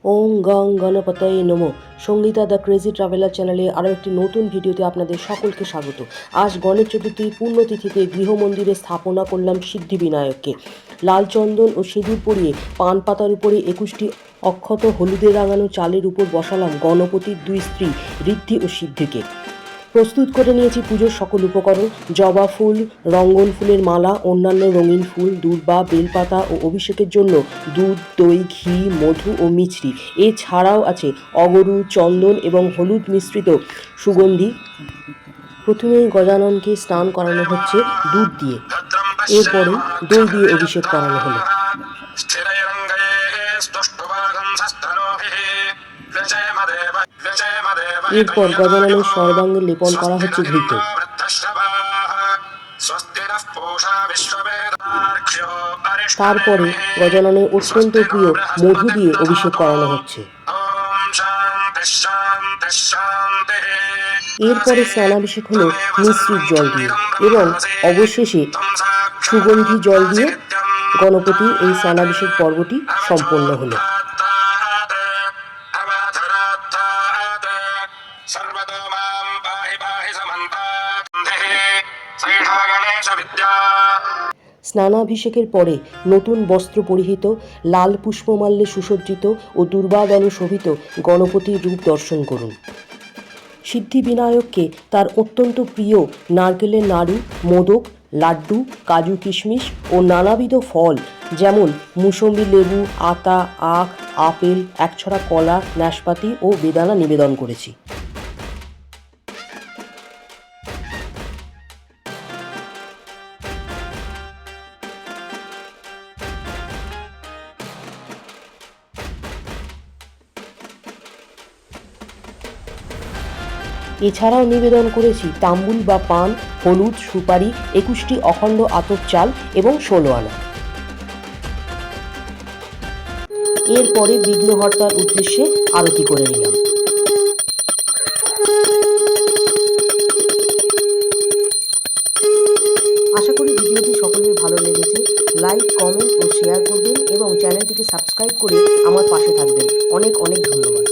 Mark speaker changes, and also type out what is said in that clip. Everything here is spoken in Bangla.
Speaker 1: ওং গং গণপতয়ে নমো। সঙ্গীতা দ্য ক্রেজি ট্রাভেলার চ্যানেলে আরও একটি নতুন ভিডিওতে আপনাদের সকলকে স্বাগত। আজ গণেশ চতুর্থীর পুণ্যতিথিতে গৃহমন্দিরে স্থাপনা করলাম সিদ্ধিবিনায়ককে। লাল চন্দন ও সিঁদুর পরিয়ে পান পাতার উপরে 21টি অক্ষত হলুদে রাঙানো চালের উপর বসালাম গণপতির দুই স্ত্রী ঋদ্ধি ও সিদ্ধিকে। প্রস্তুত করে নিয়েছি পুজোর সকল উপকরণ: জবা ফুল, রঙ্গন ফুলের মালা, অন্যান্য রঙিন ফুল, দূর্বা, বেলপাতা ও অভিষেকের জন্য দুধ, দই, ঘি, মধু ও মিছরি। এছাড়াও আছে অগরু, চন্দন এবং হলুদ মিশ্রিত সুগন্ধি। প্রথমেই গজাননকে স্নান করানো হচ্ছে দুধ দিয়ে, এরপরে দই দিয়ে অভিষেক করানো হলো। এরপর গজাননের সর্বাঙ্গে লেপন করা হচ্ছে ঘৃত। তারপরে গজাননের অত্যন্ত প্রিয় মধু দিয়ে অভিষেক করানো হচ্ছে। এরপরে স্নানাভিষেক হলো মিশ্রিত জল দিয়ে এবং অবশেষে সুগন্ধি জল দিয়ে গণপতির এই স্নানাভিষেক পর্বটি সম্পন্ন হলো। স্নানাভিষেকের পরে নতুন বস্ত্র পরিহিত, লাল পুষ্পমাল্যে সুসজ্জিত ও দুর্বাদনে শোভিত গণপতির রূপ দর্শন করুন। সিদ্ধিবিনায়ককে তার অত্যন্ত প্রিয় নারকেলের নাড়ু, মোদক, লাড্ডু, কাজু কিশমিশ ও নানাবিধ ফল যেমন মুসম্বি, লেবু, আতা, আখ, আপেল, একছড়া কলা, নাশপাতি ও বেদানা নিবেদন করেছি। এছাড়াও নিবেদন করেছি তাম্বুল বা পান, হলুদ, সুপারি, 21টি অখণ্ড আতপ চাল এবং 16 আনা। এরপরে বিঘ্নহর্তার উদ্দেশ্যে আরতি করে নিলাম। আশা করি ভিডিওটি সকলের ভালো লেগেছে। লাইক, কমেন্ট ও শেয়ার করবেন এবং চ্যানেলটিকে সাবস্ক্রাইব করে আমার পাশে থাকবেন। অনেক অনেক ধন্যবাদ।